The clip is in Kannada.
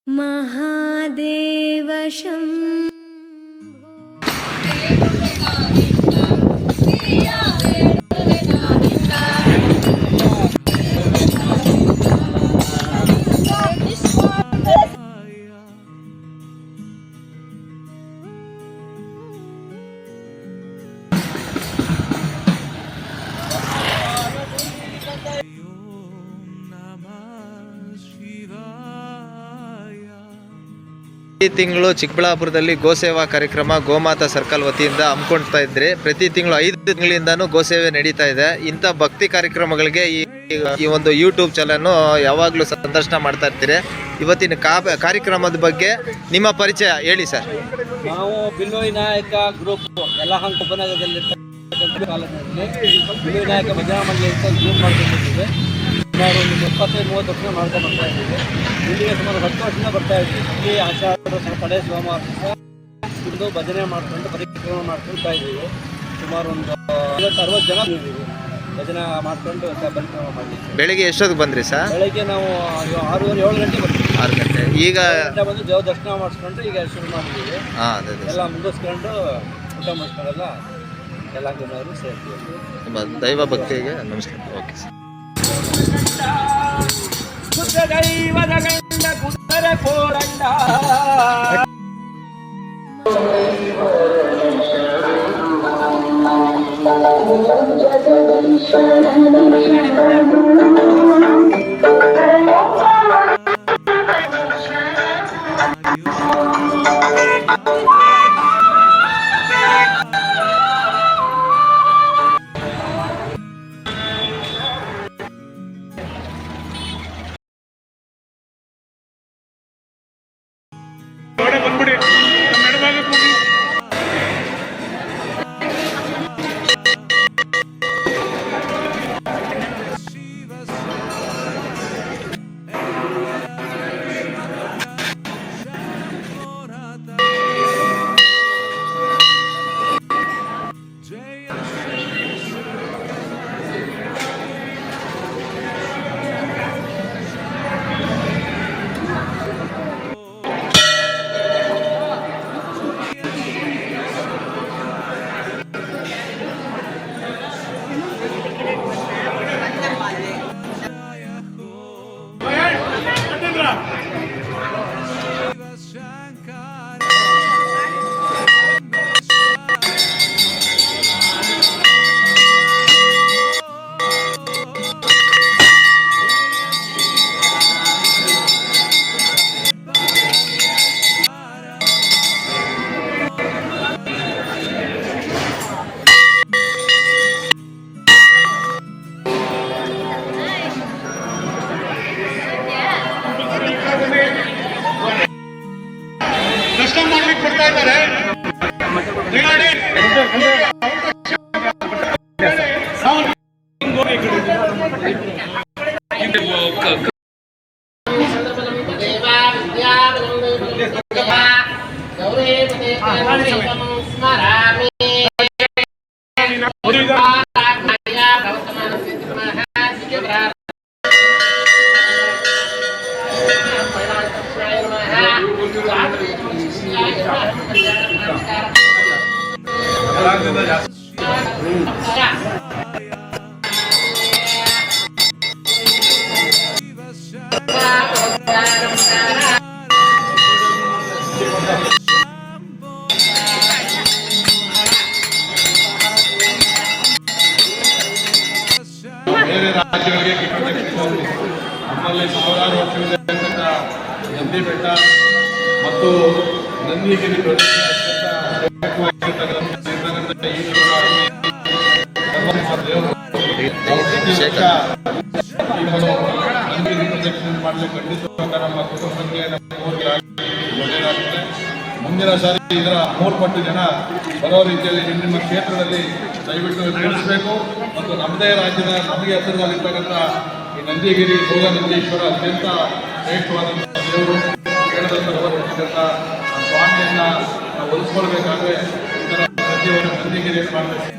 महादेव शम्भो। ಈ ತಿಂಗಳು ಚಿಕ್ಕಬಳ್ಳಾಪುರದಲ್ಲಿ ಗೋಸೇವಾ ಕಾರ್ಯಕ್ರಮ ಗೋಮಾತಾ ಸರ್ಕಲ್ ವತಿಯಿಂದ ಹಮ್ಮಿಕೊಳ್ತಾ ಇದ್ರೆ ಪ್ರತಿ ತಿಂಗಳು 5 ತಿಂಗಳಿಂದಾನು ಗೋಸೇವೆ ನಡೀತಾ ಇದೆ. ಇಂಥ ಭಕ್ತಿ ಕಾರ್ಯಕ್ರಮಗಳಿಗೆ ಈ ಒಂದು ಯೂಟ್ಯೂಬ್ ಚಾನಲ್ ಯಾವಾಗಲೂ ಸಂದರ್ಶನ ಮಾಡ್ತಾ ಇರ್ತೀರಿ. ಇವತ್ತಿನ ಕಾರ್ಯಕ್ರಮದ ಬಗ್ಗೆ ನಿಮ್ಮ ಪರಿಚಯ ಹೇಳಿ ಸರ್. ನಾವು ಬಿಲ್ಲು ನಾಯಕ ಗ್ರೂಪ್ ಯಲಹಂಕ ಉಪನಗರದಲ್ಲಿ ಬಿಲ್ಲು ನಾಯಕ ಭಜನಾ ಮಂಡಳಿ ಅಂತ ಗ್ರೂಪ್ ಮಾಡ್ಕೊಂಡಿದ್ದೀವಿ. ಸುಮಾರು ಒಂದು 25-30 ವರ್ಷ ಮಾಡ್ಕೊಂಡು ಬರ್ತಾ ಇದ್ದೀವಿ. ಇಲ್ಲಿಗೆ ಸುಮಾರು 10 ವರ್ಷದಿಂದ ಬರ್ತಾ ಇದ್ದೀವಿ. ಇಲ್ಲಿ ಆಷಾಢ ಕಡೆ ಸೋಮವಾರ ಇದು ಭಜನೆ ಮಾಡ್ಕೊಂಡು ಪರಿಕ್ರಮ ಮಾಡ್ಕೊಳ್ತಾ ಇದ್ದೀವಿ. ಸುಮಾರು ಒಂದು 50-60 ಜನ ಇದ್ದೀವಿ. ಭಜನೆ ಮಾಡ್ಕೊಂಡು ಪರಿಕ್ರಮ ಮಾಡಿದ್ದೀವಿ. ಬೆಳಿಗ್ಗೆ ಎಷ್ಟೊತ್ತಿಗೆ ಬಂದ್ರಿ ಸರ್? ಬೆಳಗ್ಗೆ ನಾವು 6:30-7 ಗಂಟೆ ಬರ್ತೀವಿ. 6 ಗಂಟೆ. ಈಗ ಬಂದು ದೇವ ದರ್ಶನ ಮಾಡಿಸ್ಕೊಂಡು ಈಗ ಶುರು ಮಾಡಿದ್ದೀವಿ. ಎಲ್ಲ ಮುಗಿಸ್ಕೊಂಡು ಊಟ ಮಾಡಿಸ್ಕೊಂಡೆಲ್ಲ ಎಲ್ಲ ಜನರು ಸೇರ್ತೀವಿ. ದೈವ ಭಕ್ತಿಗೆ ನಮಸ್ಕಾರ. Okay sir. ದೈವದ ಗಂಡ ಕುಂದರ ಕೋರಂಡ ಬೇರೆ ರಾಜ್ಯಗಳಿಗೆ ನಮ್ಮಲ್ಲಿ ಸಾವಿರಾರು ವರ್ಷಗಳಿಂದ ನಂದಿ ಬೆಟ್ಟ ಮತ್ತು ನಂದಿಗಿರಿ ಪ್ರದಕ್ಷಿಣೆ ಮಾಡಲು ಖಂಡಿತ ನಮ್ಮ ಕುಟುಂಬಕ್ಕೆ ಒಳ್ಳೆಯದಾಗ್ತದೆ. ಮುಂದಿನ ಸಾರಿ ಇದರ 3 ಪಟ್ಟು ಜನ ಬರೋ ರೀತಿಯಲ್ಲಿ ನಿಮ್ಮ ಕ್ಷೇತ್ರದಲ್ಲಿ ದಯವಿಟ್ಟು ತಿಳಿಸಬೇಕು. ಮತ್ತು ನಮ್ಮದೇ ರಾಜ್ಯದ ನಮಗೆ ಹತ್ತಿರದಲ್ಲಿರ್ತಕ್ಕಂಥ ಈ ನಂದಿಗಿರಿ ಭೋಗನಂದೀಶ್ವರ ಅತ್ಯಂತ ಶ್ರೇಷ್ಠವಾದಂಥ ದೇವರು ಹೇಳಿದಂಥ ಸ್ವಾಮಿಯನ್ನು ನಾವು ಒಲಿಸ್ಕೊಳ್ಬೇಕಾದ್ರೆ ಈ ಥರ ನಂದಿಗಿರಿ ಮಾಡಬೇಕು.